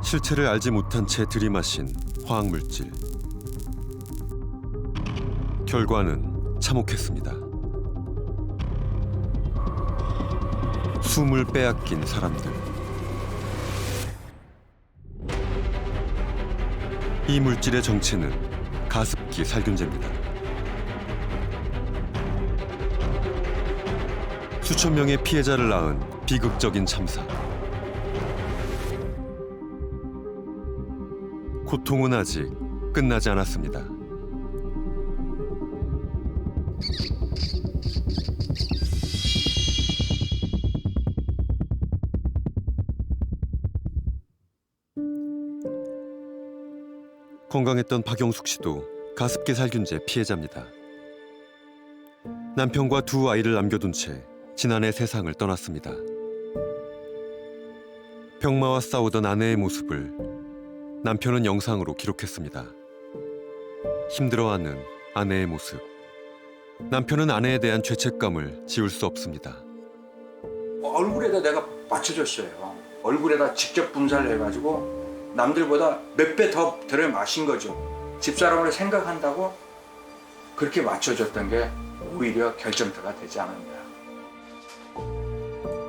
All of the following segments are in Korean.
실체를 알지 못한 채 들이마신 화학물질. 결과는 참혹했습니다. 숨을 빼앗긴 사람들. 이 물질의 정체는 가습기 살균제입니다. 수천 명의 피해자를 낳은 비극적인 참사. 고통은 아직 끝나지 않았습니다. 건강했던 박영숙 씨도 가습기 살균제 피해자입니다. 남편과 두 아이를 남겨둔 채 지난해 세상을 떠났습니다. 병마와 싸우던 아내의 모습을 남편은 영상으로 기록했습니다. 힘들어하는 아내의 모습. 남편은 아내에 대한 죄책감을 지울 수 없습니다. 얼굴에다 내가 맞춰줬어요. 얼굴에다 직접 분사를 해가지고 남들보다 몇 배 더 들여 마신 거죠. 집사람을 생각한다고 그렇게 맞춰줬던 게 오히려 결정타가 되지 않았나.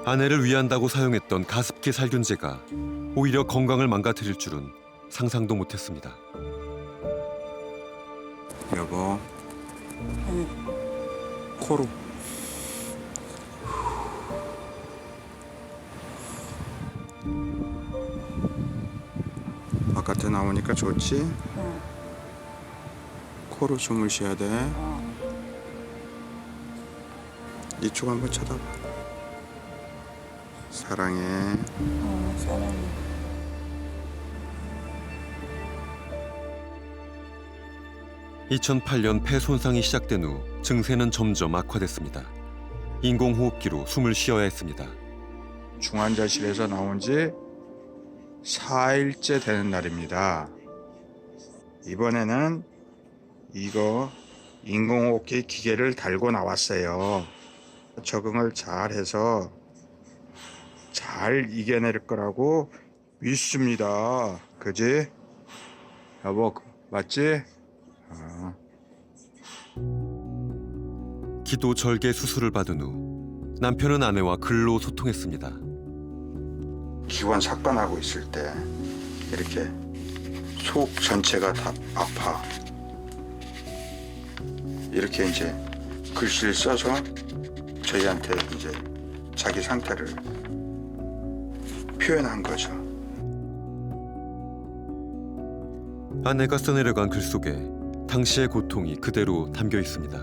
아내를 위한다고 사용했던 가습기 살균제가 오히려 건강을 망가뜨릴 줄은 상상도 못했습니다. 여보, 코로. 바깥에 나오니까 좋지? 코로 숨을 쉬어야 돼. 이쪽 한번 쳐다봐. 사랑해. 사랑해. 2008년 폐 손상이 시작된 후 증세는 점점 악화됐습니다. 인공호흡기로 숨을 쉬어야 했습니다. 중환자실에서 나온 지 4일째 되는 날입니다. 이번에는 이거 인공호흡기 기계를 달고 나왔어요. 적응을 잘 해서 잘 이겨낼 거라고 믿습니다. 그지? 여보, 맞지? 기도 절개 수술을 받은 후 남편은 아내와 글로 소통했습니다. 기관 삭반하고 있을 때 이렇게 속 전체가 다 아파. 이렇게 이제 글씨를 써서 저희한테 이제 자기 상태를 표현한 거죠. 아내가 써내려간 글 속에 당시의 고통이 그대로 담겨 있습니다.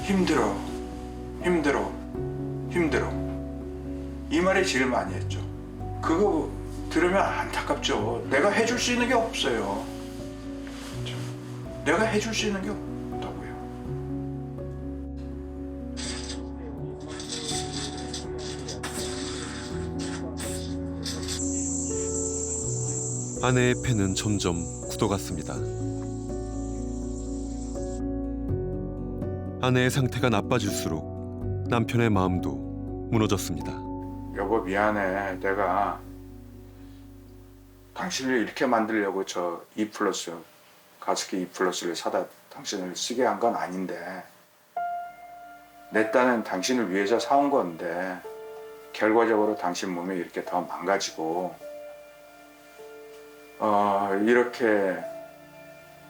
힘들어, 힘들어, 힘들어. 이 말이 제일 많이 했죠. 그거 들으면 안타깝죠. 내가 해줄 수 있는 게 없어요. 내가 해줄 수 있는 게 없다고요. 아내의 폐는 점점 굳어갔습니다. 아내의 상태가 나빠질수록 남편의 마음도 무너졌습니다. 여보, 미안해. 내가 당신을 이렇게 만들려고 저 E+, 가습기 E+를 사다 당신을 쓰게 한 건 아닌데, 내 딴은 당신을 위해서 사온 건데 결과적으로 당신 몸이 이렇게 더 망가지고 이렇게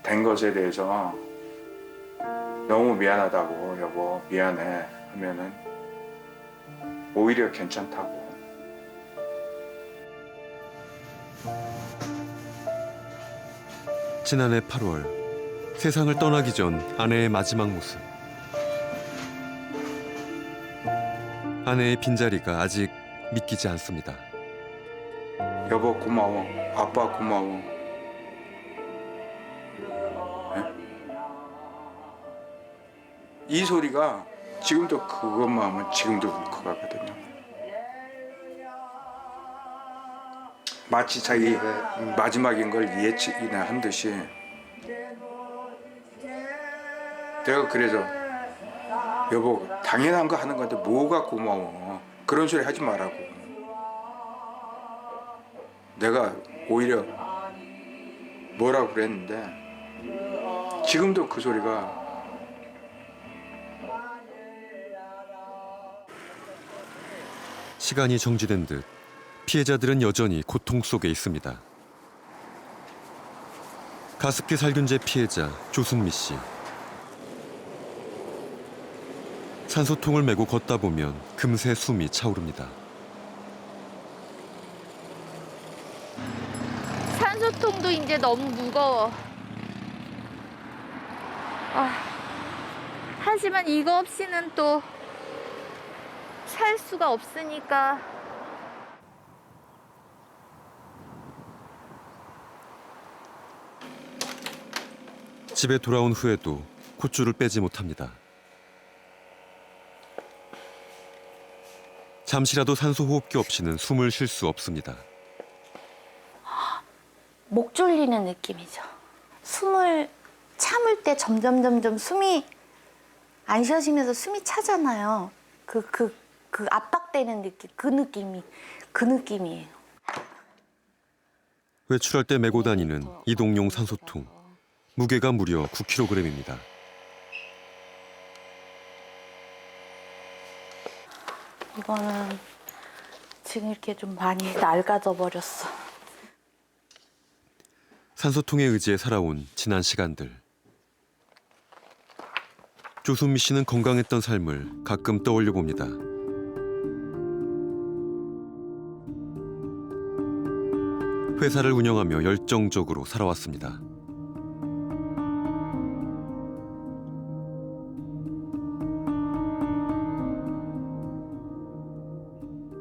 된 것에 대해서 너무 미안하다고, 여보 미안해 하면은 오히려 괜찮다고. 지난해 8월 세상을 떠나기 전 아내의 마지막 모습. 아내의 빈자리가 아직 믿기지 않습니다. 여보 고마워. 아빠 고마워. 네? 이 소리가 지금도 그것만 하면 지금도 울컥하거든요. 마치 자기 마지막인 걸 예측이나 한 듯이 내가 그래서 여보 당연한 거 하는 건데 뭐가 고마워. 그런 소리 하지 말라고. 내가 오히려 뭐라고 그랬는데 지금도 그 소리가 시간이 정지된 듯 피해자들은 여전히 고통 속에 있습니다. 가습기 살균제 피해자 조순미 씨. 산소통을 메고 걷다 보면 금세 숨이 차오릅니다. 산소통도 이제 너무 무거워. 하지만 이거 없이는 또 살 수가 없으니까. 집에 돌아온 후에도 콧줄을 빼지 못합니다. 잠시라도 산소 호흡기 없이는 숨을 쉴 수 없습니다. 목 졸리는 느낌이죠. 숨을 참을 때 점점 숨이 안 쉬어지면서 숨이 차잖아요. 그 압박되는 느낌, 그 느낌이에요. 외출할 때 메고 다니는 이동용 산소통. 무게가 무려 9kg입니다. 이거는 지금 이렇게 좀 많이 낡아져 버렸어. 산소통에 의지해 살아온 지난 시간들. 조순미 씨는 건강했던 삶을 가끔 떠올려 봅니다. 회사를 운영하며 열정적으로 살아왔습니다.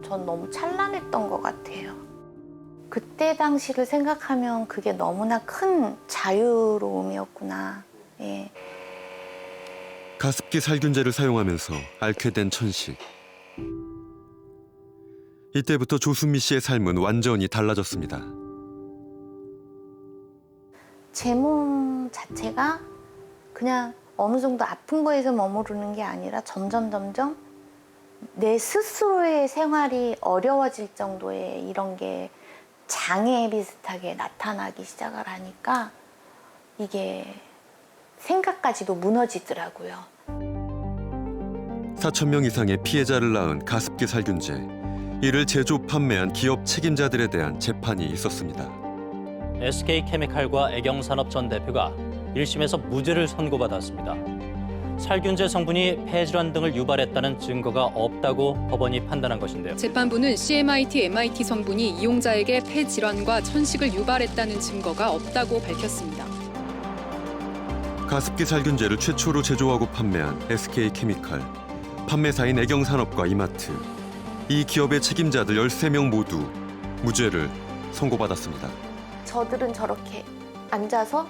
전 너무 찬란했던 것 같아요. 그때 당시를 생각하면 그게 너무나 큰 자유로움이었구나. 예. 가습기 살균제를 사용하면서 앓게 된 천식. 이때부터 조순미 씨의 삶은 완전히 달라졌습니다. 제 몸 자체가 그냥 어느 정도 아픈 거에서 머무르는 게 아니라 점점 내 스스로의 생활이 어려워질 정도의 이런 게 장애 비슷하게 나타나기 시작을 하니까 이게 생각까지도 무너지더라고요. 4,000명 이상의 피해자를 낳은 가습기 살균제. 이를 제조 판매한 기업 책임자들에 대한 재판이 있었습니다. SK케미칼과 애경산업 전 대표가 1심에서 무죄를 선고받았습니다. 살균제 성분이 폐질환 등을 유발했다는 증거가 없다고 법원이 판단한 것인데요. 재판부는 CMIT, MIT 성분이 이용자에게 폐질환과 천식을 유발했다는 증거가 없다고 밝혔습니다. 가습기 살균제를 최초로 제조하고 판매한 SK케미칼, 판매사인 애경산업과 이마트, 이 기업의 책임자들 13명 모두 무죄를 선고받았습니다. 저들은 저렇게 앉아서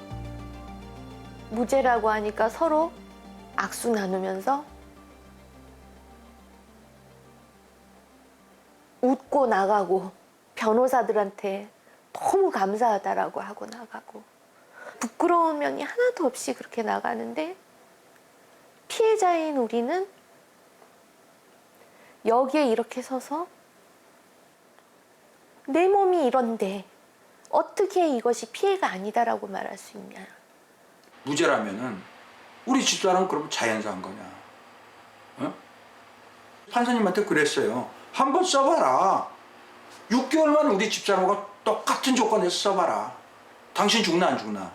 무죄라고 하니까 서로 악수 나누면서 웃고 나가고 변호사들한테 너무 감사하다라고 하고 나가고 부끄러운 면이 하나도 없이 그렇게 나가는데 피해자인 우리는 여기에 이렇게 서서 내 몸이 이런데 어떻게 이것이 피해가 아니다라고 말할 수 있냐. 무죄라면은 우리 집사람은 그럼 자연사한 거냐? 어? 판사님한테 그랬어요. 한번 써봐라. 6개월만 우리 집사람과 똑같은 조건에서 써봐라. 당신 죽나 안 죽나?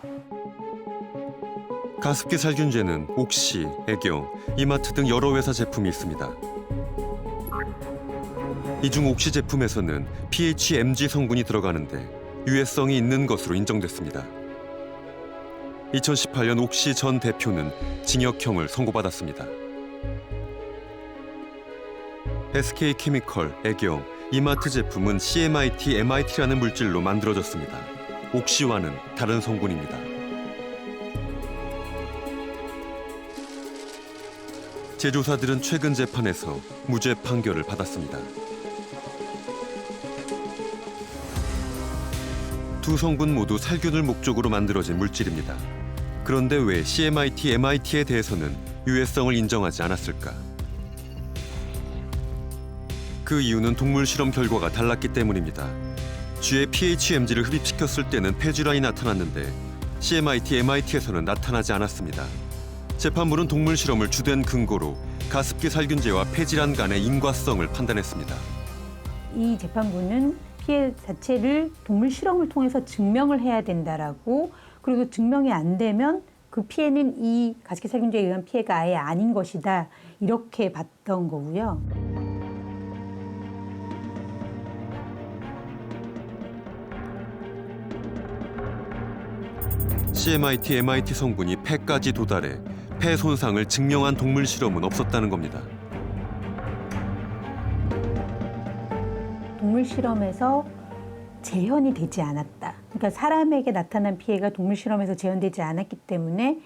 가습기 살균제는 옥시, 애경, 이마트 등 여러 회사 제품이 있습니다. 이 중 옥시 제품에서는 PHMG 성분이 들어가는데 유해성이 있는 것으로 인정됐습니다. 2018년 옥시 전 대표는 징역형을 선고받았습니다. SK케미컬, 애경, 이마트 제품은 CMIT, MIT라는 물질로 만들어졌습니다. 옥시와는 다른 성분입니다. 제조사들은 최근 재판에서 무죄 판결을 받았습니다. 두 성분 모두 살균을 목적으로 만들어진 물질입니다. 그런데 왜 CMIT, MIT에 대해서는 유해성을 인정하지 않았을까? 그 이유는 동물 실험 결과가 달랐기 때문입니다. 쥐에 PHMG를 흡입시켰을 때는 폐질환이 나타났는데 CMIT, MIT에서는 나타나지 않았습니다. 재판부는 동물 실험을 주된 근거로 가습기 살균제와 폐질환 간의 인과성을 판단했습니다. 이 재판부는 피해 자체를 동물 실험을 통해서 증명을 해야 된다라고, 그리고 증명이 안 되면 그 피해는 이 가습기 살균제에 의한 피해가 아예 아닌 것이다, 이렇게 봤던 거고요. CMIT, MIT 성분이 폐까지 도달해 폐 손상을 증명한 동물 실험은 없었다는 겁니다. 동물 실험에서 재현이 되지 않았다. 그러니까 사람에게 나타난 피해가 동물 실험에서 재현되지 않았기 때문에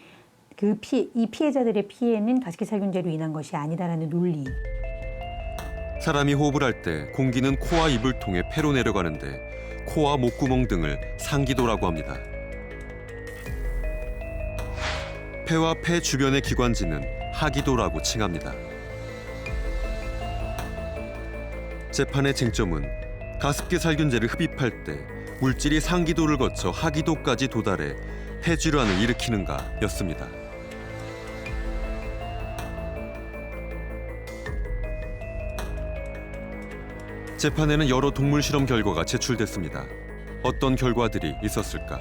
이 피해자들의 피해는 가습기 살균제로 인한 것이 아니다라는 논리. 사람이 호흡을 할 때 공기는 코와 입을 통해 폐로 내려가는데 코와 목구멍 등을 상기도라고 합니다. 폐와 폐 주변의 기관지는 하기도라고 칭합니다. 재판의 쟁점은 가습기 살균제를 흡입할 때 물질이 상기도를 거쳐 하기도까지 도달해 폐질환을 일으키는가였습니다. 재판에는 여러 동물 실험 결과가 제출됐습니다. 어떤 결과들이 있었을까?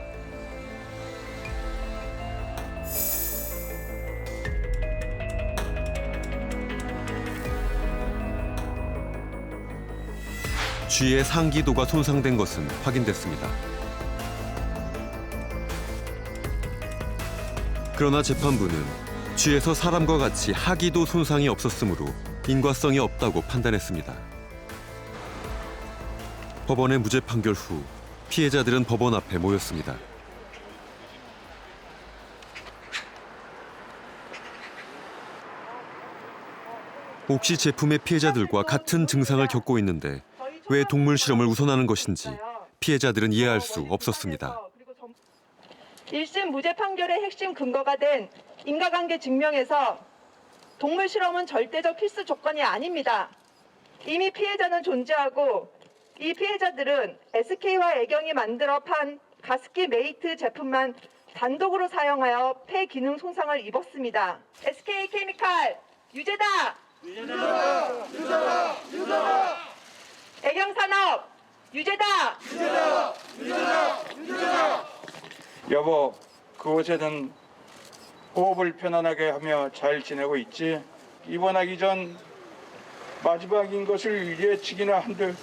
쥐의 상기도가 손상된 것은 확인됐습니다. 그러나 재판부는 쥐에서 사람과 같이 하기도 손상이 없었으므로 인과성이 없다고 판단했습니다. 법원의 무죄 판결 후 피해자들은 법원 앞에 모였습니다. 옥시 제품의 피해자들과 같은 증상을 겪고 있는데 왜 동물 실험을 우선하는 것인지 피해자들은 이해할 수 없었습니다. 1심 무죄 판결의 핵심 근거가 된 인과관계 증명에서 동물 실험은 절대적 필수 조건이 아닙니다. 이미 피해자는 존재하고 이 피해자들은 SK와 애경이 만들어 판 가습기 메이트 제품만 단독으로 사용하여 폐 기능 손상을 입었습니다. SK 케미칼 유죄다! 유죄다! 애경산업 유죄다! 여보, 그곳에는 호흡을 편안하게 하며 잘 지내고 있지? 입원하기 전 마지막인 것을 예측이나 한들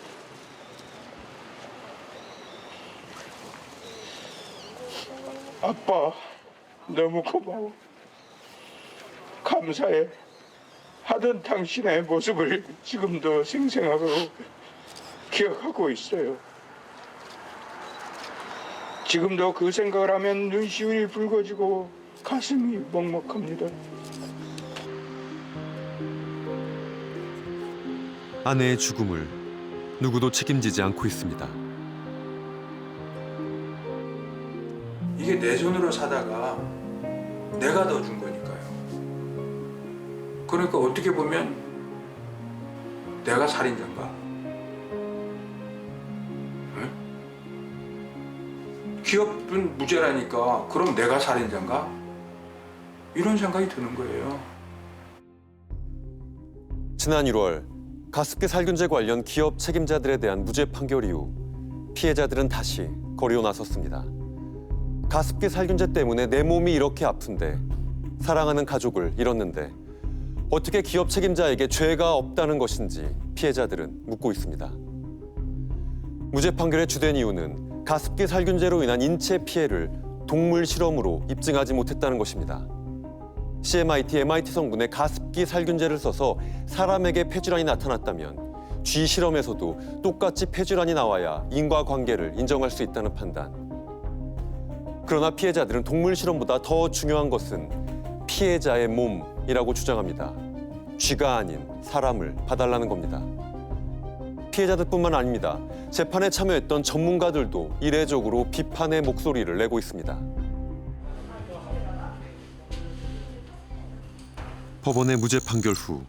아빠, 너무 고마워. 감사해. 하던 당신의 모습을 지금도 생생하고 기억하고 있어요. 지금도 그 생각을 하면 눈시울이 붉어지고 가슴이 먹먹합니다. 아내의 죽음을 누구도 책임지지 않고 있습니다. 이게 내 손으로 사다가 내가 넣어준 거니까요. 그러니까 어떻게 보면 내가 살인자인가? 응? 기업은 무죄라니까 그럼 내가 살인자인가? 이런 생각이 드는 거예요. 지난 1월 가습기 살균제 관련 기업 책임자들에 대한 무죄 판결 이후 피해자들은 다시 거리로 나섰습니다. 가습기 살균제 때문에 내 몸이 이렇게 아픈데 사랑하는 가족을 잃었는데 어떻게 기업 책임자에게 죄가 없다는 것인지 피해자들은 묻고 있습니다. 무죄 판결의 주된 이유는 가습기 살균제로 인한 인체 피해를 동물 실험으로 입증하지 못했다는 것입니다. CMIT, MIT 성분의 가습기 살균제를 써서 사람에게 폐질환이 나타났다면 쥐 실험에서도 똑같이 폐질환이 나와야 인과관계를 인정할 수 있다는 판단. 그러나 피해자들은 동물 실험보다 더 중요한 것은 피해자의 몸이라고 주장합니다. 쥐가 아닌 사람을 봐달라는 겁니다. 피해자들뿐만 아닙니다. 재판에 참여했던 전문가들도 이례적으로 비판의 목소리를 내고 있습니다. 법원의 무죄 판결 후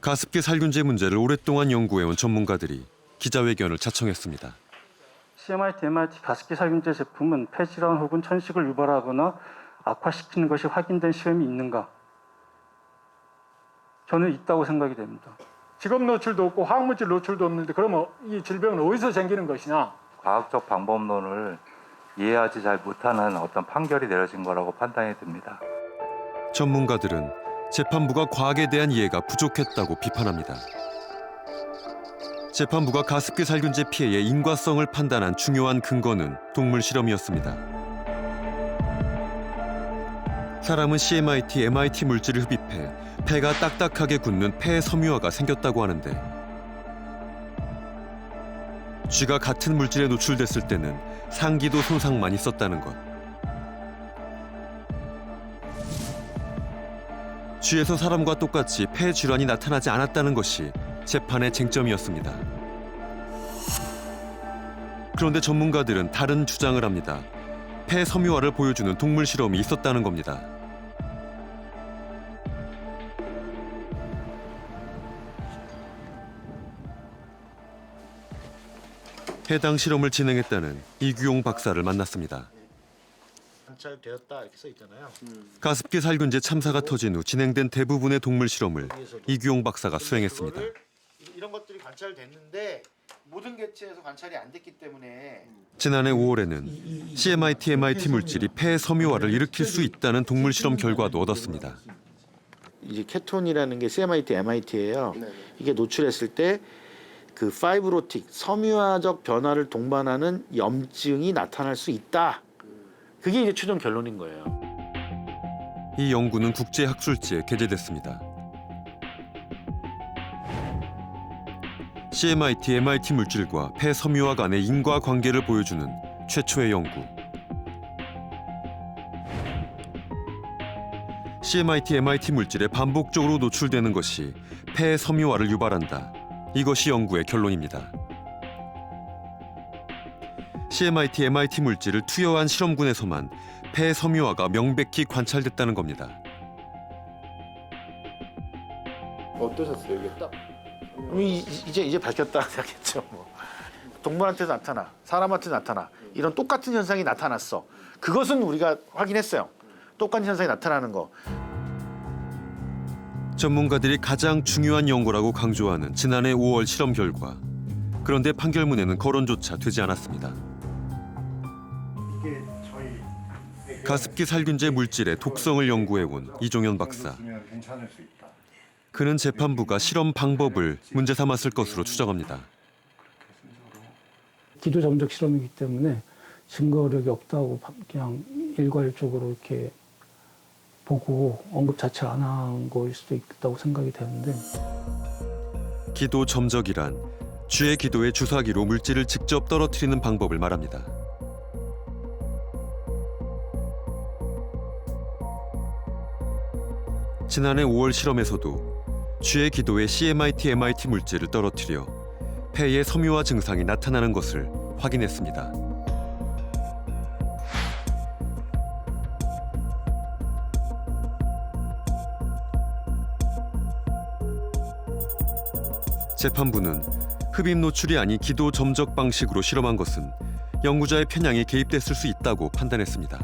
가습기 살균제 문제를 오랫동안 연구해온 전문가들이 기자회견을 자청했습니다. CMIT, MIT 가습기 살균제 제품은 폐질환 혹은 천식을 유발하거나 악화시키는 것이 확인된 시험이 있는가? 저는 있다고 생각이 됩니다. 직업 노출도 없고 화학물질 노출도 없는데 그러면 이 질병은 어디서 생기는 것이냐? 과학적 방법론을 이해하지 잘 못하는 어떤 판결이 내려진 거라고 판단이 듭니다. 전문가들은 재판부가 과학에 대한 이해가 부족했다고 비판합니다. 재판부가 가습기 살균제 피해의 인과성을 판단한 중요한 근거는 동물 실험이었습니다. 사람은 CMIT, MIT 물질을 흡입해 폐가 딱딱하게 굳는 폐 섬유화가 생겼다고 하는데 쥐가 같은 물질에 노출됐을 때는 상기도 손상만 있었다는 것. 쥐에서 사람과 똑같이 폐 질환이 나타나지 않았다는 것이 재판의 쟁점이었습니다. 그런데 전문가들은 다른 주장을 합니다. 폐 섬유화를 보여주는 동물 실험이 있었다는 겁니다. 해당 실험을 진행했다는 이규용 박사를 만났습니다. 관찰되었다 이렇게 써 있잖아요. 가습기 살균제 참사가 터진 후 진행된 대부분의 동물 실험을 이규용 박사가 수행했습니다. 이런 것들이 관찰됐는데 모든 개체에서 관찰이 안 됐기 때문에 지난해 5월에는 CMIT, MIT 물질이 폐 섬유화를 일으킬 수 있다는 동물 실험 결과도 얻었습니다. 이제 케톤이라는 게 CMIT, MIT예요. 이게 노출했을 때 그 파이브로틱 섬유화적 변화를 동반하는 염증이 나타날 수 있다. 그게 이제 최종 결론인 거예요. 이 연구는 국제학술지에 게재됐습니다. CMIT, MIT 물질과 폐 섬유화 간의 인과관계를 보여주는 최초의 연구. CMIT, MIT 물질에 반복적으로 노출되는 것이 폐 섬유화를 유발한다. 이것이 연구의 결론입니다. CMIT, MIT 물질을 투여한 실험군에서만 폐 섬유화가 명백히 관찰됐다는 겁니다. 어떠셨어요? 이게 딱 이제 밝혔다 생각했죠. 뭐. 동물한테도 나타나, 사람한테도 나타나. 이런 똑같은 현상이 나타났어. 그것은 우리가 확인했어요. 똑같은 현상이 나타나는 거. 전문가들이 가장 중요한 연구라고 강조하는 지난해 5월 실험 결과. 그런데 판결문에는 거론조차 되지 않았습니다. 가습기 살균제 물질의 독성을 연구해온 이종현 박사. 그는 재판부가 실험 방법을 문제 삼았을 것으로 추정합니다. 기도 점적 실험이기 때문에 증거력이 없다고 그냥 일괄적으로 이렇게 보고 언급 자체를 안 한 거일 수도 있다고 생각이 되는데 기도 점적이란 쥐의 기도에 주사기로 물질을 직접 떨어뜨리는 방법을 말합니다. 지난해 5월 실험에서도 쥐의 기도에 CMIT, MIT 물질을 떨어뜨려 폐의 섬유화 증상이 나타나는 것을 확인했습니다. 재판부는 흡입 노출이 아닌 기도 점적 방식으로 실험한 것은 연구자의 편향이 개입됐을 수 있다고 판단했습니다.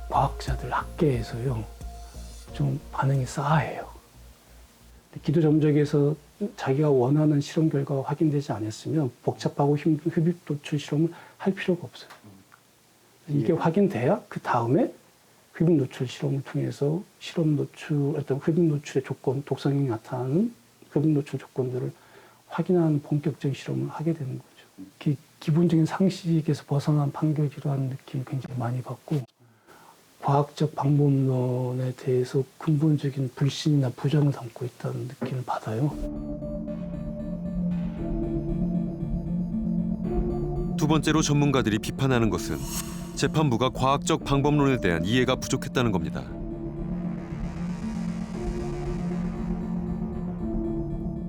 과학자들 학계에서요 좀 반응이 싸해요. 기도 점적에서 자기가 원하는 실험 결과가 확인되지 않았으면 복잡하고 힘든 흡입 노출 실험을 할 필요가 없어요. 이게 확인돼야 그 다음에 흡입 노출 실험을 통해서 실험 노출 어떤 흡입 노출의 조건, 독성이 나타나는 흡입 노출 조건들을 확인하는 본격적인 실험을 하게 되는 거죠. 기본적인 상식에서 벗어난 판결이라는 느낌을 굉장히 많이 받고 과학적 방법론에 대해서 근본적인 불신이나 부정을 담고 있다는 느낌을 받아요. 두 번째로 전문가들이 비판하는 것은 재판부가 과학적 방법론에 대한 이해가 부족했다는 겁니다.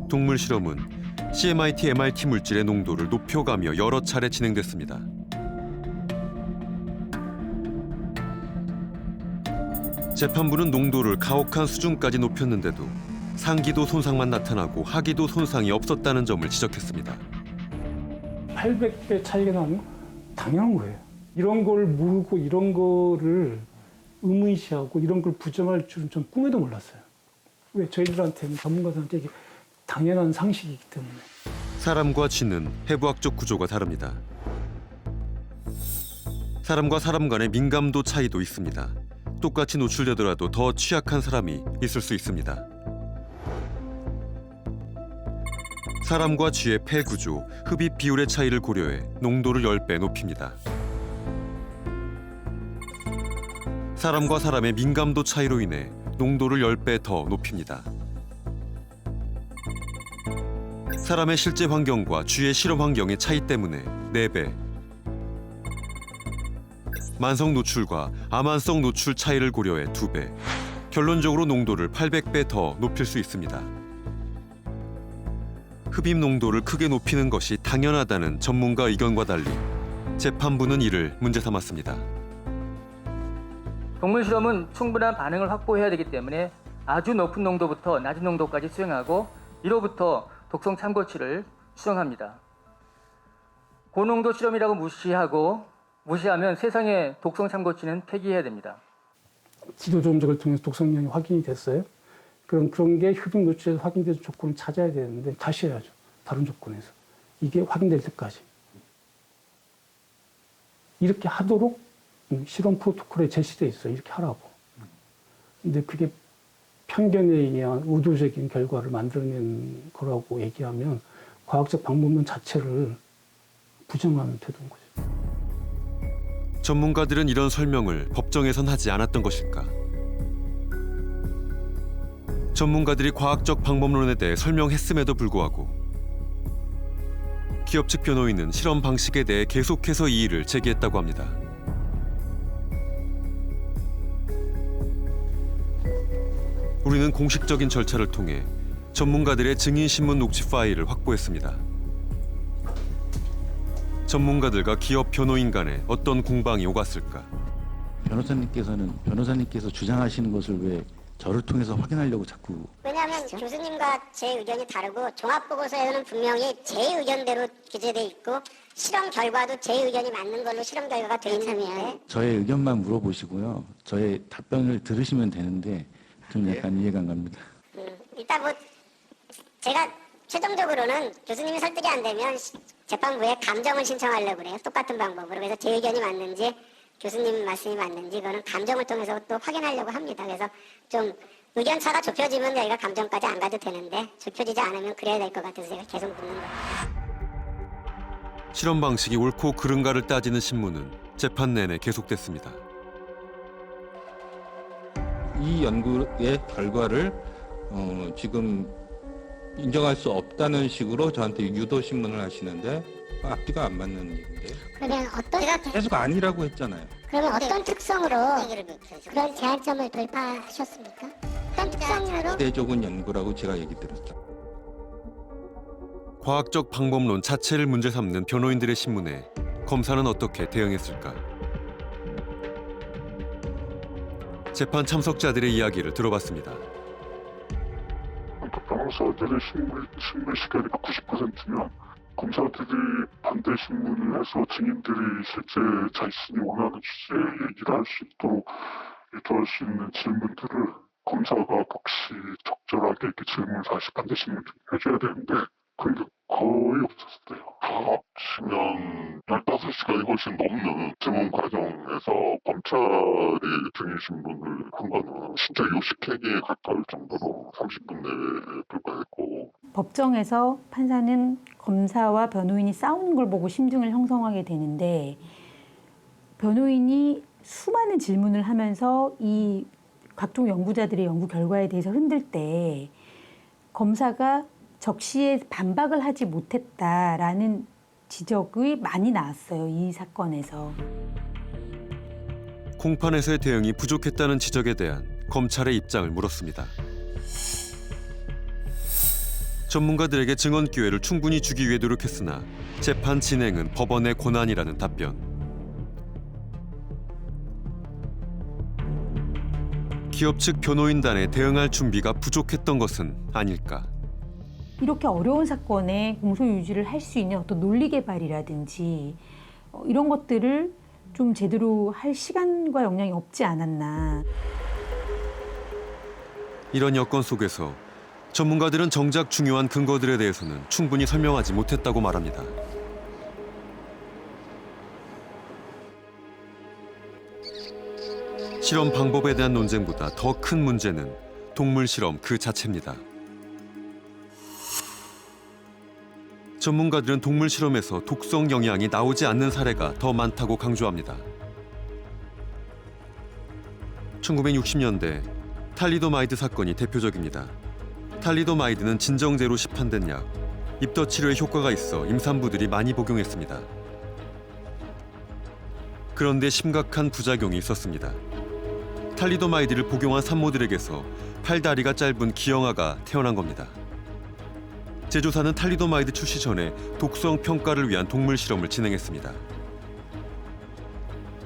동물 실험은 CMIT, MIT 물질의 농도를 높여가며 여러 차례 진행됐습니다. 재판부는 농도를 가혹한 수준까지 높였는데도 상기도 손상만 나타나고 하기도 손상이 없었다는 점을 지적했습니다. 800배 차이가 나는 건 당연한 거예요. 이런 걸 모르고 이런 거를 의문시하고 이런 걸 부정할 줄은 전 꿈에도 몰랐어요. 왜 저희들한테는 전문가들한테 이게 당연한 상식이기 때문에. 사람과 쥐는 해부학적 구조가 다릅니다. 사람과 사람 간의 민감도 차이도 있습니다. 똑같이 노출되더라도 더 취약한 사람이 있을 수 있습니다. 사람과 쥐의 폐 구조, 흡입 비율의 차이를 고려해 농도를 10배 높입니다. 사람과 사람의 민감도 차이로 인해 농도를 10배 더 높입니다. 사람의 실제 환경과 쥐의 실험 환경의 차이 때문에 4배. 만성 노출과 아만성 노출 차이를 고려해 2배. 결론적으로 농도를 800배 더 높일 수 있습니다. 흡입 농도를 크게 높이는 것이 당연하다는 전문가 의견과 달리 재판부는 이를 문제 삼았습니다. 동물 실험은 충분한 반응을 확보해야 되기 때문에 아주 높은 농도부터 낮은 농도까지 수행하고 이로부터 독성 참고치를 수정합니다. 고농도 실험이라고 무시하면 세상에 독성 참고치는 폐기해야 됩니다. 지도 조작을 통해서 독성량이 확인이 됐어요. 그럼 그런 게 흡입 노출에서 확인된 조건을 찾아야 되는데 다시 해야죠. 다른 조건에서. 이게 확인될 때까지. 이렇게 하도록 실험 프로토콜에 제시돼 있어요. 이렇게 하라고. 근데 그게 편견에 의한 의도적인 결과를 만들어낸 거라고 얘기하면 과학적 방법론 자체를 부정하는 태도인 거죠. 전문가들은 이런 설명을 법정에선 하지 않았던 것일까? 전문가들이 과학적 방법론에 대해 설명했음에도 불구하고 기업 측 변호인은 실험 방식에 대해 계속해서 이의를 제기했다고 합니다. 우리는 공식적인 절차를 통해 전문가들의 증인신문 녹취 파일을 확보했습니다. 전문가들과 기업 변호인 간에 어떤 공방이 오갔을까? 변호사님께서 주장하시는 것을 왜 저를 통해서 확인하려고 자꾸. 왜냐하면 교수님과 제 의견이 다르고 종합보고서에는 분명히 제 의견대로 기재돼 있고 실험 결과도 제 의견이 맞는 걸로 실험 결과가 돼 있는데 저의 의견만 물어보시고요. 저의 답변을 들으시면 되는데 좀 약간 이해가 안 갑니다. 일단 뭐 제가 최종적으로는 교수님이 설득이 안 되면 재판부에 감정을 신청하려고 그래요. 똑같은 방법으로. 그래서 제 의견이 맞는지 교수님 말씀이 맞는지 그거는 감정을 통해서 또 확인하려고 합니다. 그래서 좀 의견차가 좁혀지면 저희가 감정까지 안 가도 되는데 좁혀지지 않으면 그래야 될 것 같아서 제가 계속 묻는 거예요. 실험 방식이 옳고 그른가를 따지는 신문은 재판 내내 계속됐습니다. 이 연구의 결과를 지금 인정할 수 없다는 식으로 저한테 유도 신문을 하시는데 앞뒤가 안 맞는 얘기인데. 그러면 어떤 계속 아니라고 했잖아요. 그러면 어떤 특성으로 그런 제한점을 돌파하셨습니까? 어떤 특성으로? 기대적인 연구라고 제가 얘기 들었죠. 과학적 방법론 자체를 문제 삼는 변호인들의 신문에 검사는 어떻게 대응했을까? 재판 참석자들의 이야기를 들어봤습니다. 변호사들의 신문 시간이 90%면 검사들이 반대 신문을 해서 증인들이 실제 자신이 원하는 주제에 얘기를 할 수 있도록 유도할 수 있는 질문들을 검사가 혹시 적절하게 이렇게 질문을 다시 반대 신문 해줘야 되는데 그게 거의 없었어요. 다 합치면 15시간이 훨씬 넘는 질문 과정에서 검찰이 증인 신문을 한 거는 진짜 요식행위에 가까울 정도로 30분 내에 불과했고. 법정에서 판사는 검사와 변호인이 싸우는 걸 보고 심증을 형성하게 되는데 변호인이 수많은 질문을 하면서 이 각종 연구자들의 연구 결과에 대해서 흔들 때 검사가 적시에 반박을 하지 못했다라는 지적이 많이 나왔어요. 이 사건에서. 공판에서의 대응이 부족했다는 지적에 대한 검찰의 입장을 물었습니다. 전문가들에게 증언 기회를 충분히 주기 위해 노력했으나 재판 진행은 법원의 권한이라는 답변. 기업 측 변호인단에 대응할 준비가 부족했던 것은 아닐까. 이렇게 어려운 사건에 공소유지를 할 수 있는 어떤 논리 개발이라든지 이런 것들을 좀 제대로 할 시간과 역량이 없지 않았나. 이런 여건 속에서 전문가들은 정작 중요한 근거들에 대해서는 충분히 설명하지 못했다고 말합니다. 실험 방법에 대한 논쟁보다 더 큰 문제는 동물 실험 그 자체입니다. 전문가들은 동물 실험에서 독성 영향이 나오지 않는 사례가 더 많다고 강조합니다. 1960년대 탈리도마이드 사건이 대표적입니다. 탈리도마이드는 진정제로 시판된 약, 입덧 치료에 효과가 있어 임산부들이 많이 복용했습니다. 그런데 심각한 부작용이 있었습니다. 탈리도마이드를 복용한 산모들에게서 팔다리가 짧은 기형아가 태어난 겁니다. 제조사는 탈리도마이드 출시 전에 독성 평가를 위한 동물 실험을 진행했습니다.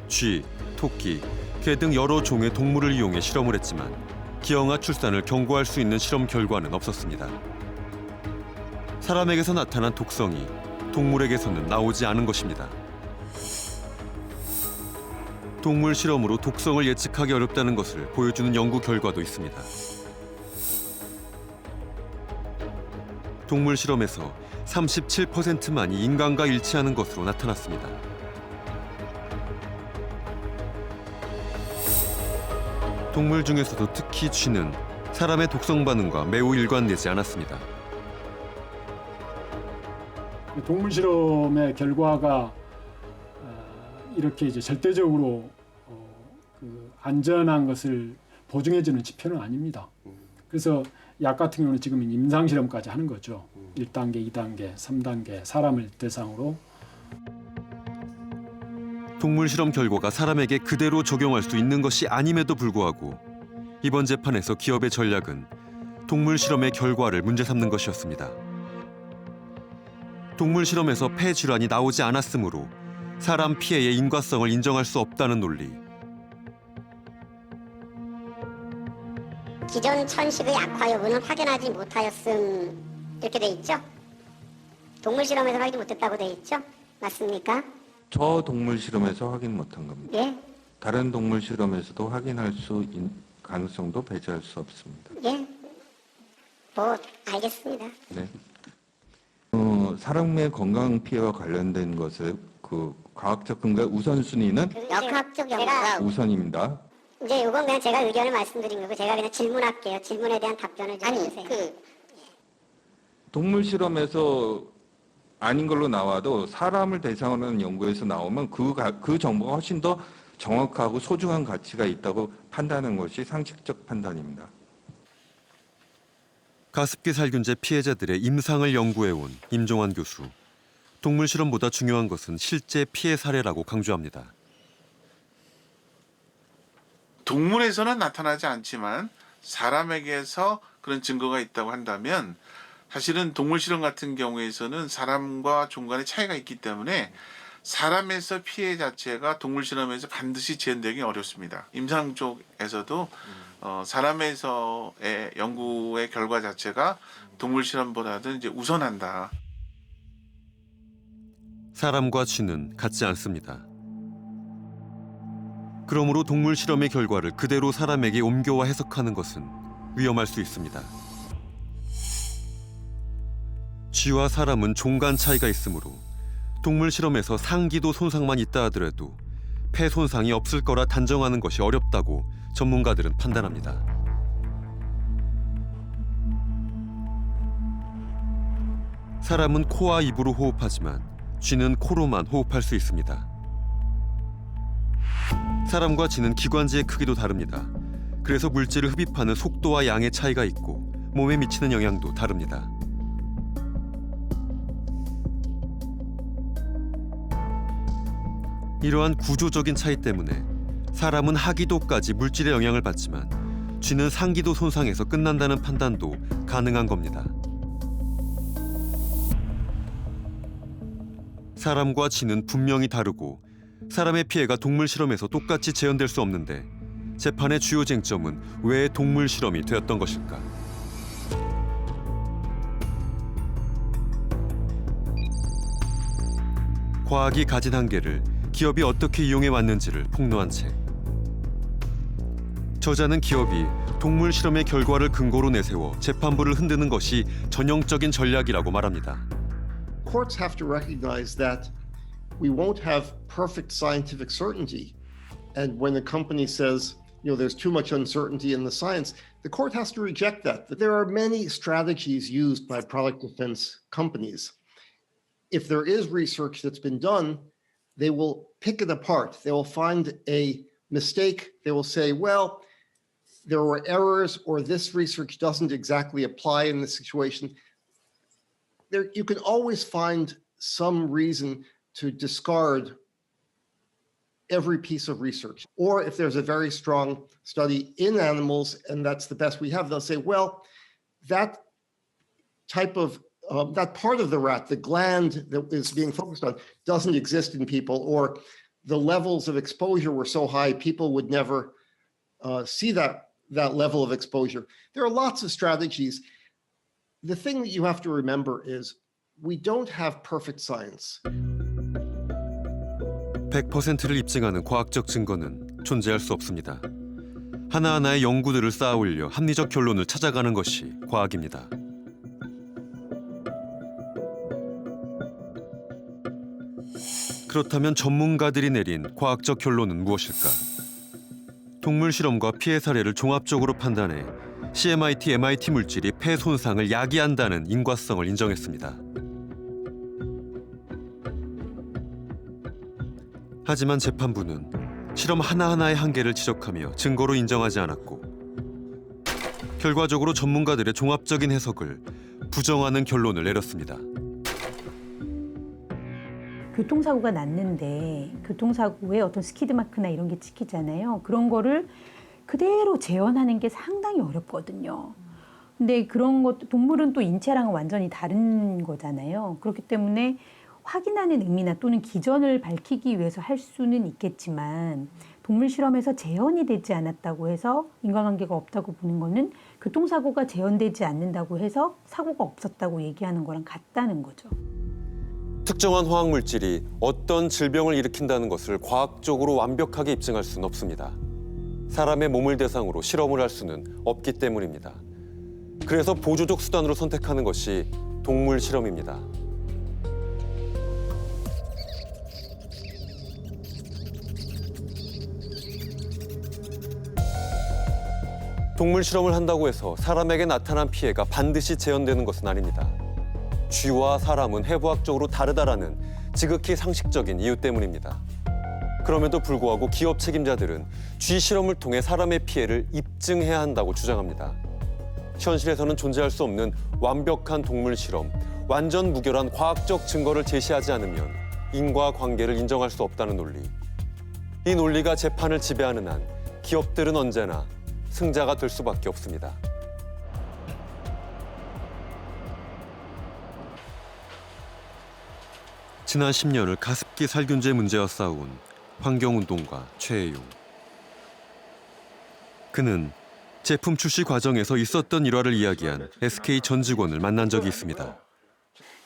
쥐, 토끼, 개 등 여러 종의 동물을 이용해 실험을 했지만 기형아 출산을 경고할 수 있는 실험 결과는 없었습니다. 사람에게서 나타난 독성이 동물에게서는 나오지 않은 것입니다. 동물 실험으로 독성을 예측하기 어렵다는 것을 보여주는 연구 결과도 있습니다. 동물 실험에서 37%만이 인간과 일치하는 것으로 나타났습니다. 동물 중에서도 특히 쥐는 사람의 독성 반응과 매우 일관되지 않았습니다. 동물 실험의 결과가 이렇게 이제 절대적으로 안전한 것을 보증해주는 지표는 아닙니다. 그래서 약 같은 경우는 지금 임상 실험까지 하는 거죠. 1단계, 2단계, 3단계 사람을 대상으로. 동물 실험 결과가 사람에게 그대로 적용할 수 있는 것이 아님에도 불구하고 이번 재판에서 기업의 전략은 동물 실험의 결과를 문제 삼는 것이었습니다. 동물 실험에서 폐 질환이 나오지 않았으므로 사람 피해의 인과성을 인정할 수 없다는 논리. 기존 천식의 악화 여부는 확인하지 못하였음 이렇게 돼 있죠. 동물 실험에서 확인 못했다고 돼 있죠. 맞습니까? 저 동물 실험에서 확인 못한 겁니다. 예. 다른 동물 실험에서도 확인할 수 있는 가능성도 배제할 수 없습니다. 예. 뭐 알겠습니다. 네. 사람의 건강 피해와 관련된 것을 그 과학적 근거의 우선순위는 역학적 연구가 우선입니다. 이제 이건 그냥 제가 의견을 말씀드린 거고 제가 그냥 질문할게요. 질문에 대한 답변을 좀 해주세요. 동물 실험에서 아닌 걸로 나와도 사람을 대상으로 하는 연구에서 나오면 그 정보가 훨씬 더 정확하고 소중한 가치가 있다고 판단하는 것이 상식적 판단입니다. 가습기 살균제 피해자들의 임상을 연구해온 임종환 교수. 동물 실험보다 중요한 것은 실제 피해 사례라고 강조합니다. 동물에서는 나타나지 않지만 사람에게서 그런 증거가 있다고 한다면 사실은 동물 실험 같은 경우에서는 사람과 종 간의 차이가 있기 때문에 사람에서 피해 자체가 동물 실험에서 반드시 재현되기 어렵습니다. 임상 쪽에서도 사람에서의 연구의 결과 자체가 동물 실험보다는 이제 우선한다. 사람과 쥐는 같지 않습니다. 그러므로 동물 실험의 결과를 그대로 사람에게 옮겨와 해석하는 것은 위험할 수 있습니다. 쥐와 사람은 종 간 차이가 있으므로 동물 실험에서 상기도 손상만 있다 하더라도 폐 손상이 없을 거라 단정하는 것이 어렵다고 전문가들은 판단합니다. 사람은 코와 입으로 호흡하지만 쥐는 코로만 호흡할 수 있습니다. 사람과 쥐는 기관지의 크기도 다릅니다. 그래서 물질을 흡입하는 속도와 양의 차이가 있고 몸에 미치는 영향도 다릅니다. 이러한 구조적인 차이 때문에 사람은 하기도까지 물질의 영향을 받지만 쥐는 상기도 손상에서 끝난다는 판단도 가능한 겁니다. 사람과 쥐는 분명히 다르고 사람의 피해가 동물 실험에서 똑같이 재현될 수 없는데 재판의 주요 쟁점은 왜 동물 실험이 되었던 것일까? 과학이 가진 한계를 기업이 어떻게 이용해 왔는지를 폭로한 책. 저자는 기업이 동물 실험의 결과를 근거로 내세워 재판부를 흔드는 것이 전형적인 전략이라고 말합니다. Courts have to recognize that we won't have perfect scientific certainty. And when the company says, there's too much uncertainty in the science, the court has to reject that. But there are many strategies used by product defense companies. If there is research that's been done, they will pick it apart. They will find a mistake. They will say, well, there were errors, or this research doesn't exactly apply in this situation. You can always find some reason to discard every piece of research. Or if there's a very strong study in animals, and that's the best we have, they'll say, well, that type of that part of the rat, the gland that is being focused on, doesn't exist in people, or the levels of exposure were so high, people would never see that level of exposure. There are lots of strategies. The thing that you have to remember is we don't have perfect science. 100%를 입증하는 과학적 증거는 존재할 수 없습니다. 하나하나의 연구들을 쌓아 올려 합리적 결론을 찾아가는 것이 과학입니다. 그렇다면 전문가들이 내린 과학적 결론은 무엇일까? 동물 실험과 피해 사례를 종합적으로 판단해 CMIT, MIT 물질이 폐 손상을 야기한다는 인과성을 인정했습니다. 하지만 재판부는 실험 하나하나의 한계를 지적하며 증거로 인정하지 않았고, 결과적으로 전문가들의 종합적인 해석을 부정하는 결론을 내렸습니다. 교통사고가 났는데 교통사고에 어떤 스키드 마크나 이런 게 찍히잖아요. 그런 거를 그대로 재현하는 게 상당히 어렵거든요. 근데 그런 것, 동물은 또 인체랑은 완전히 다른 거잖아요. 그렇기 때문에 확인하는 의미나 또는 기전을 밝히기 위해서 할 수는 있겠지만, 동물 실험에서 재현이 되지 않았다고 해서 인과관계가 없다고 보는 거는 교통사고가 재현되지 않는다고 해서 사고가 없었다고 얘기하는 거랑 같다는 거죠. 특정한 화학물질이 어떤 질병을 일으킨다는 것을 과학적으로 완벽하게 입증할 수는 없습니다. 사람의 몸을 대상으로 실험을 할 수는 없기 때문입니다. 그래서 보조적 수단으로 선택하는 것이 동물 실험입니다. 동물 실험을 한다고 해서 사람에게 나타난 피해가 반드시 재현되는 것은 아닙니다. 쥐와 사람은 해부학적으로 다르다라는 지극히 상식적인 이유 때문입니다. 그럼에도 불구하고 기업 책임자들은 쥐 실험을 통해 사람의 피해를 입증해야 한다고 주장합니다. 현실에서는 존재할 수 없는 완벽한 동물 실험, 완전 무결한 과학적 증거를 제시하지 않으면 인과관계를 인정할 수 없다는 논리. 이 논리가 재판을 지배하는 한 기업들은 언제나 승자가 될 수밖에 없습니다. 지난 10년을 가습기 살균제 문제와 싸운 환경운동가 최혜용. 그는 제품 출시 과정에서 있었던 일화를 이야기한 SK 전 직원을 만난 적이 있습니다.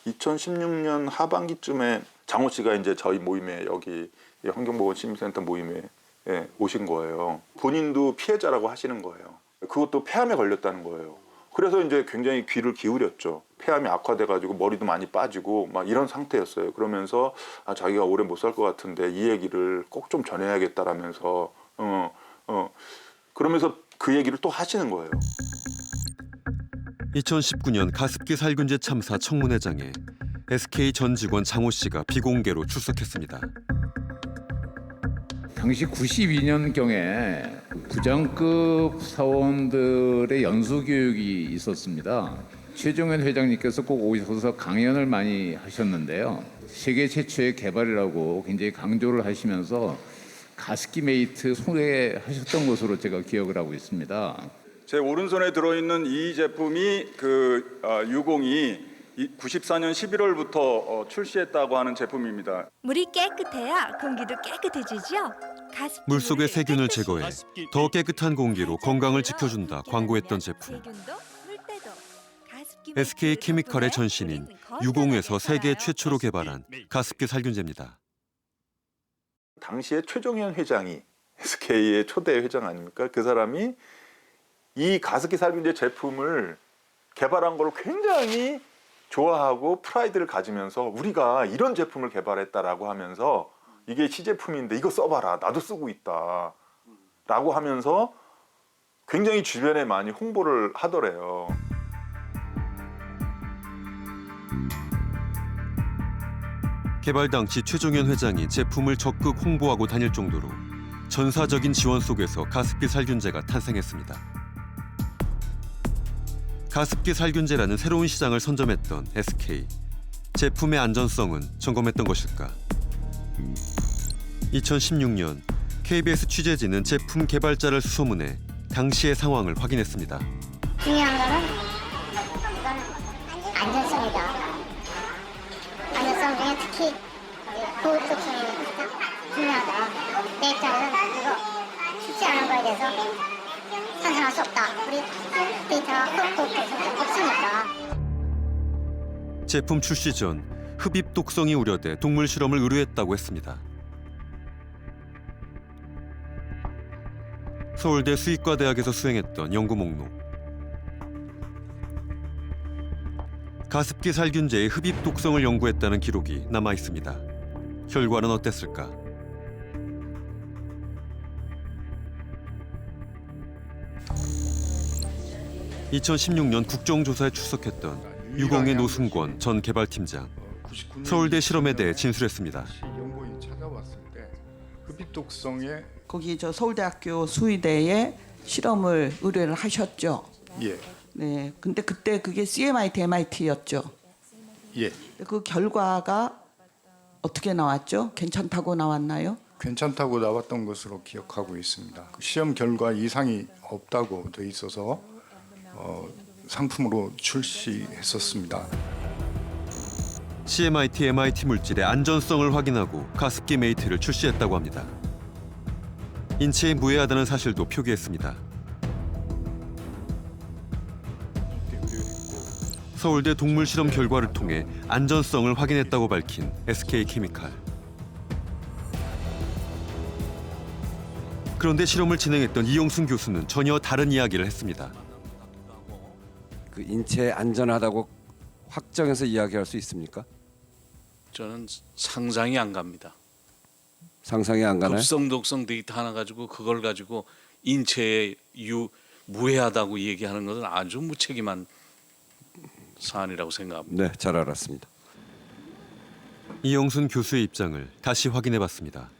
2016년 하반기쯤에 장호 씨가 이제 저희 모임에, 여기 환경보건시민센터 모임에 오신 거예요. 본인도 피해자라고 하시는 거예요. 그것도 폐암에 걸렸다는 거예요. 그래서 이제 굉장히 귀를 기울였죠. 폐암이 악화돼가지고 머리도 많이 빠지고 막 이런 상태였어요. 그러면서 자기가 오래 못 살 것 같은데 이 얘기를 꼭 좀 전해야겠다라면서 그러면서 그 얘기를 또 하시는 거예요. 2019년 가습기 살균제 참사 청문회장에 SK 전 직원 장호 씨가 비공개로 출석했습니다. 당시 92년경에 부장급 사원들의 연수교육이 있었습니다. 최종현 회장님께서 꼭 오셔서 강연을 많이 하셨는데요. 세계 최초의 개발이라고 굉장히 강조를 하시면서 가습기 메이트 소개하셨던 것으로 제가 기억을 하고 있습니다. 제 오른손에 들어있는 이 제품이 유공이 94년 11월부터 출시했다고 하는 제품입니다. 물이 깨끗해야 공기도 깨끗해지죠. 물속의 세균을 제거해 더 깨끗한 공기로 건강을 지켜준다 광고했던 제품. SK 케미칼의 전신인 유공에서 세계 최초로 개발한 가습기 살균제입니다. 당시에 최종현 회장이 SK의 초대 회장 아닙니까? 그 사람이 이 가습기 살균제 제품을 개발한 걸 굉장히 좋아하고 프라이드를 가지면서 우리가 이런 제품을 개발했다라고 하면서 이게 시제품인데 이거 써봐라. 나도 쓰고 있다. 라고 하면서 굉장히 주변에 많이 홍보를 하더래요. 개발 당시 최종현 회장이 제품을 적극 홍보하고 다닐 정도로 전사적인 지원 속에서 가습기 살균제가 탄생했습니다. 가습기 살균제라는 새로운 시장을 선점했던 SK. 제품의 안전성은 점검했던 것일까? 2016년 KBS 취재진은 제품 개발자를 수소문해 당시의 상황을 확인했습니다. 중요한 거는 이건 안전성이다. 안전성 중에 특히 고급성이 중요하다. 내 입장에서는 이거 쉽지 않은 거에 대해서 상상할 수 없다. 우리 데이터가 고급성이 없으니까. 제품 출시 전 흡입 독성이 우려돼 동물 실험을 의뢰했다고 했습니다. 서울대 수의과대학에서 수행했던 연구 목록. 가습기 살균제의 흡입 독성을 연구했다는 기록이 남아 있습니다. 결과는 어땠을까? (2016년) 국정조사에 출석했던 유공의 노승권 전 개발팀장. 서울대 실험에 대해 진술했습니다. 연구원이 찾아왔을 때 흡입 독성에 거기 저 서울대학교 수의대에 실험을 의뢰를 하셨죠. 예. 네. 근데 그때 그게 CMIT, MIT였죠. 예. 그 결과가 어떻게 나왔죠? 괜찮다고 나왔나요? 괜찮다고 나왔던 것으로 기억하고 있습니다. 그 시험 결과 이상이 없다고 돼 있어서 상품으로 출시했었습니다. CMIT, MIT 물질의 안전성을 확인하고 가습기 메이트를 출시했다고 합니다. 인체에 무해하다는 사실도 표기했습니다. 서울대 동물 실험 결과를 통해 안전성을 확인했다고 밝힌 SK 케미칼. 그런데 실험을 진행했던 이영순 교수는 전혀 다른 이야기를 했습니다. 그 인체에 안전하다고 확정해서 이야기할 수 있습니까? 저는 상상이 안 갑니다. 상상이 안 가나요? 급성 독성 데이터 하나 가지고 그걸 가지고 인체에 무해하다고 얘기하는 것은 아주 무책임한 사안이라고 생각합니다. 네, 잘 알았습니다. 이영순 교수의 입장을 다시 확인해봤습니다.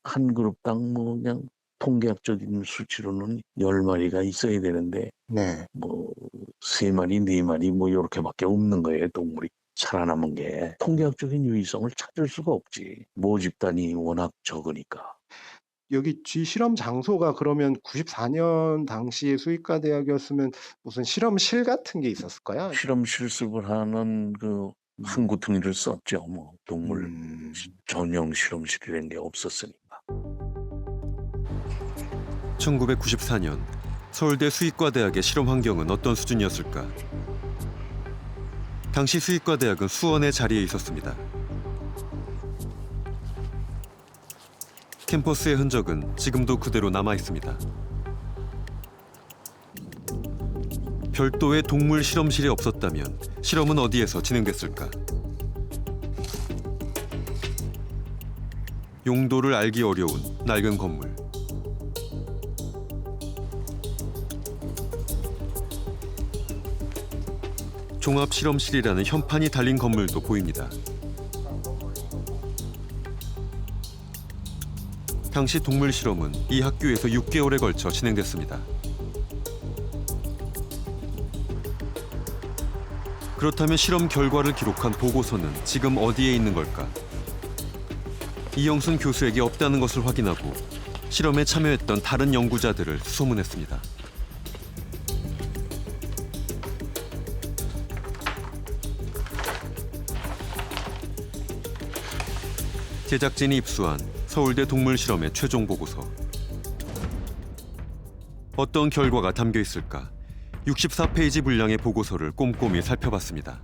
한 그룹당 뭐 그냥 통계학적인 수치로는 10마리가 있어야 되는데 뭐 3마리, 4마리 뭐 이렇게밖에 없는 거예요. 동물이 살아남은 게. 통계학적인 유의성을 찾을 수가 없지. 모집단이 워낙 적으니까. 여기 G 실험 장소가 그러면 94년 당시에 수의과 대학이었으면 무슨 실험실 같은 게 있었을까요? 실험 실습을 하는 그 한구퉁이를 썼죠. 뭐 동물 전용 실험실이라는 게 없었으니까. 1994년 서울대 수의과대학의 실험 환경은 어떤 수준이었을까? 당시 수의과대학은 수원의 자리에 있었습니다. 캠퍼스의 흔적은 지금도 그대로 남아 있습니다. 별도의 동물 실험실이 없었다면 실험은 어디에서 진행됐을까? 용도를 알기 어려운 낡은 건물. 종합실험실이라는 현판이 달린 건물도 보입니다. 당시 동물 실험은 이 학교에서 6개월에 걸쳐 진행됐습니다. 그렇다면 실험 결과를 기록한 보고서는 지금 어디에 있는 걸까? 이영순 교수에게 없다는 것을 확인하고 실험에 참여했던 다른 연구자들을 수소문했습니다. 제작진이 입수한 서울대 동물실험의 최종 보고서. 어떤 결과가 담겨 있을까? 64페이지 분량의 보고서를 꼼꼼히 살펴봤습니다.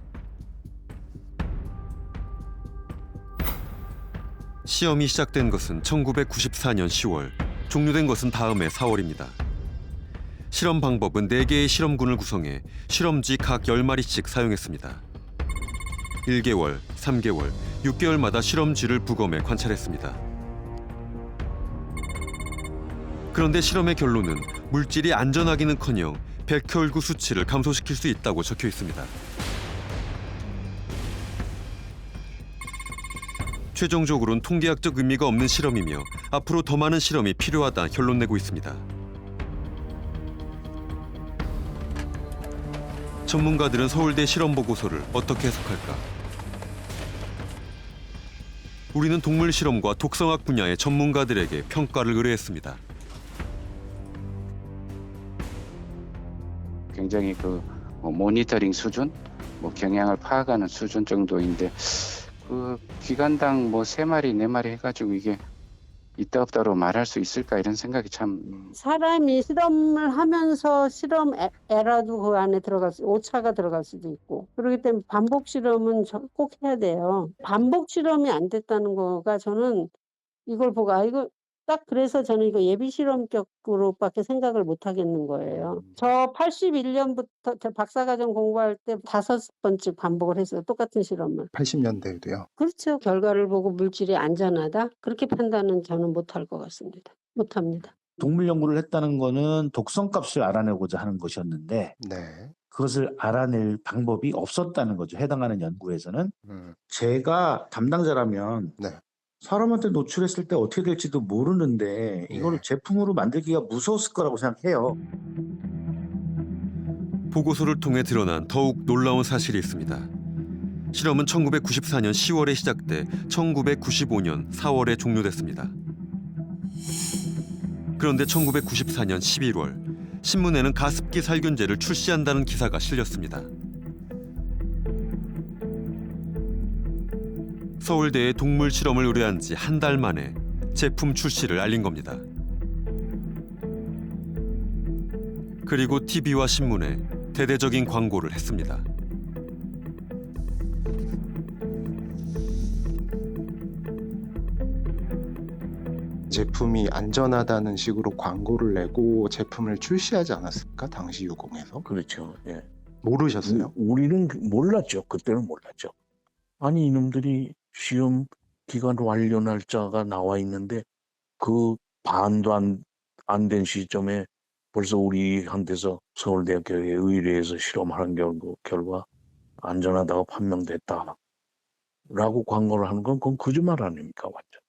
시험이 시작된 것은 1994년 10월, 종료된 것은 다음해 4월입니다. 실험 방법은 4개의 실험군을 구성해 실험쥐 각 10마리씩 사용했습니다. 1개월, 3개월, 6개월마다 실험쥐를 부검해 관찰했습니다. 그런데 실험의 결론은 물질이 안전하기는커녕 백혈구 수치를 감소시킬 수 있다고 적혀 있습니다. 최종적으로는 통계학적 의미가 없는 실험이며 앞으로 더 많은 실험이 필요하다 결론 내고 있습니다. 전문가들은 서울대 실험 보고서를 어떻게 해석할까? 우리는 동물 실험과 독성학 분야의 전문가들에게 평가를 의뢰했습니다. 굉장히 모니터링 수준, 경향을 파악하는 수준 정도인데 기관당 3마리, 4마리 해가지고 이게 있다 없다로 말할 수 있을까 이런 생각이 참. 사람이 실험을 하면서 실험 에러도 그 안에 오차가 들어갈 수도 있고 그렇기 때문에 반복 실험은 꼭 해야 돼요. 반복 실험이 안 됐다는 거가 저는 이걸 보고 이거 딱 그래서 저는 이거 예비 실험격으로밖에 생각을 못 하겠는 거예요. 저 81년부터 저 박사과정 공부할 때 5번씩 반복을 했어요. 똑같은 실험을. 80년대에도요. 그렇죠. 결과를 보고 물질이 안전하다? 그렇게 판단은 저는 못할 것 같습니다. 못합니다. 동물 연구를 했다는 거는 독성값을 알아내고자 하는 것이었는데 그것을 알아낼 방법이 없었다는 거죠. 해당하는 연구에서는. 제가 담당자라면 사람한테 노출했을 때 어떻게 될지도 모르는데 이걸 제품으로 만들기가 무서웠을 거라고 생각해요. 보고서를 통해 드러난 더욱 놀라운 사실이 있습니다. 실험은 1994년 10월에 시작돼 1995년 4월에 종료됐습니다. 그런데 1994년 11월 신문에는 가습기 살균제를 출시한다는 기사가 실렸습니다. 서울대에 동물 실험을 의뢰한 지 한 달 만에 제품 출시를 알린 겁니다. 그리고 TV와 신문에 대대적인 광고를 했습니다. 제품이 안전하다는 식으로 광고를 내고 제품을 출시하지 않았을까? 당시 유공에서? 그렇죠. 예. 모르셨어요? 우리는 몰랐죠. 그때는 몰랐죠. 아니 이놈들이 시험 기간 완료 날짜가 나와 있는데 그 반도 안 된 시점에 벌써 우리한테서 서울대학교에 의뢰해서 실험하는 결과 안전하다고 판명됐다라고 광고를 하는 건 그건 거짓말 아닙니까 완전.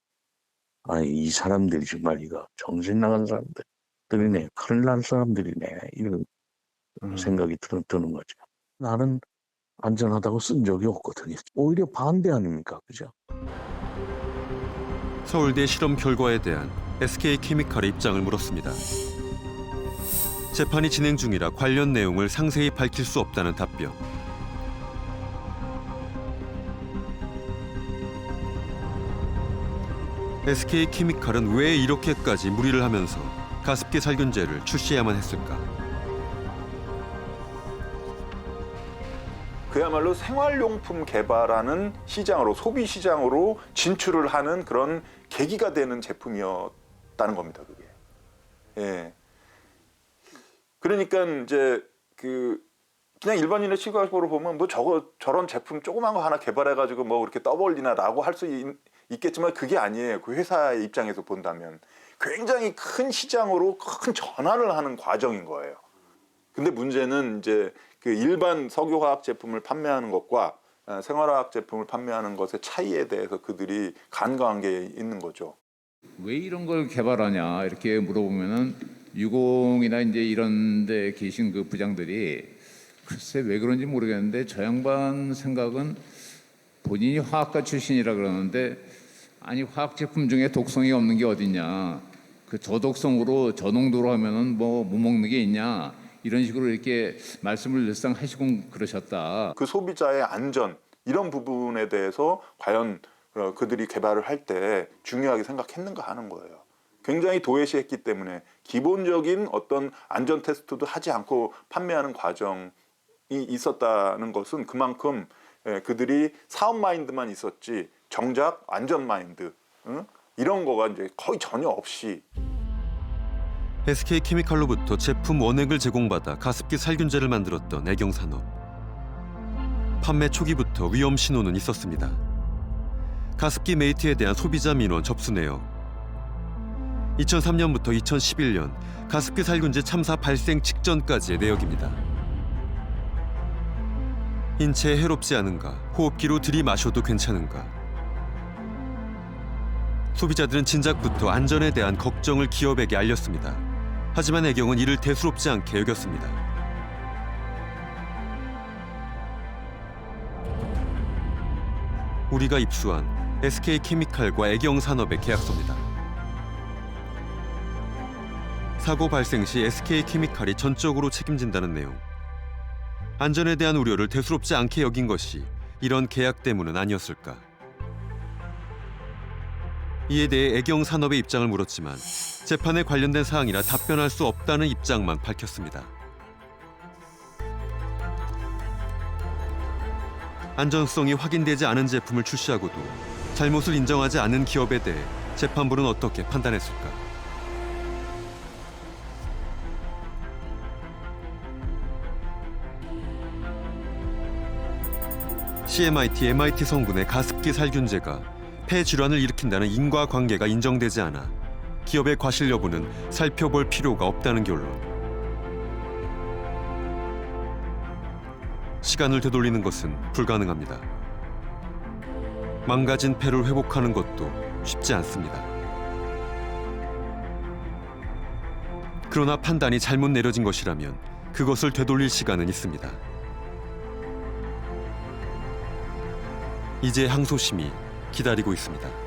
아니 이 사람들이 정말 이거 정신 나간 사람들이네, 큰일 날 사람들이네 이런 생각이 드는 거죠. 나는 안전하다고 쓴 적이 없거든요. 오히려 반대 아닙니까, 그죠? 서울대 실험 결과에 대한 SK케미칼의 입장을 물었습니다. 재판이 진행 중이라 관련 내용을 상세히 밝힐 수 없다는 답변. SK케미칼은 왜 이렇게까지 무리를 하면서 가습기 살균제를 출시해야만 했을까? 그야말로 생활용품 개발하는 시장으로, 소비 시장으로 진출을 하는 그런 계기가 되는 제품이었다는 겁니다, 그게. 예. 그러니까 이제 그냥 일반인의 시각으로 보면 뭐 저런 제품 조그만 거 하나 개발해가지고 뭐 그렇게 떠벌리나라고 할 수 있겠지만 그게 아니에요. 그 회사의 입장에서 본다면 굉장히 큰 시장으로 큰 전환을 하는 과정인 거예요. 근데 문제는 이제 그 일반 석유화학 제품을 판매하는 것과 생활화학 제품을 판매하는 것의 차이에 대해서 그들이 간과한 게 있는 거죠. 왜 이런 걸 개발하냐 이렇게 물어보면은 유공이나 이제 이런 데 계신 그 부장들이 글쎄 왜 그런지 모르겠는데 저 양반 생각은 본인이 화학과 출신이라 그러는데 아니 화학 제품 중에 독성이 없는 게 어딨냐, 그 저독성으로 저농도로 하면은 뭐 못 먹는 게 있냐, 이런 식으로 이렇게 말씀을 늘상 하시고 그러셨다. 그 소비자의 안전 이런 부분에 대해서 과연 그들이 개발을 할 때 중요하게 생각했는가 하는 거예요. 굉장히 도외시했기 때문에 기본적인 어떤 안전 테스트도 하지 않고 판매하는 과정이 있었다는 것은 그만큼 그들이 사업 마인드만 있었지 정작 안전 마인드 이런 거가 이제 거의 전혀 없이. SK케미칼로부터 제품 원액을 제공받아 가습기 살균제를 만들었던 애경산업. 판매 초기부터 위험 신호는 있었습니다. 가습기 메이트에 대한 소비자 민원 접수 내역. 2003년부터 2011년 가습기 살균제 참사 발생 직전까지의 내역입니다. 인체에 해롭지 않은가, 호흡기로 들이마셔도 괜찮은가. 소비자들은 진작부터 안전에 대한 걱정을 기업에게 알렸습니다. 하지만 애경은 이를 대수롭지 않게 여겼습니다. 우리가 입수한 SK케미칼과 애경산업의 계약서입니다. 사고 발생 시 SK케미칼이 전적으로 책임진다는 내용. 안전에 대한 우려를 대수롭지 않게 여긴 것이 이런 계약 때문은 아니었을까. 이에 대해 애경산업의 입장을 물었지만 재판에 관련된 사항이라 답변할 수 없다는 입장만 밝혔습니다. 안전성이 확인되지 않은 제품을 출시하고도 잘못을 인정하지 않은 기업에 대해 재판부는 어떻게 판단했을까? CMIT, MIT 성분의 가습기 살균제가 폐 질환을 일으킨다는 인과관계가 인정되지 않아 기업의 과실 여부는 살펴볼 필요가 없다는 결론. 시간을 되돌리는 것은 불가능합니다. 망가진 폐를 회복하는 것도 쉽지 않습니다. 그러나 판단이 잘못 내려진 것이라면 그것을 되돌릴 시간은 있습니다. 이제 항소심이 기다리고 있습니다.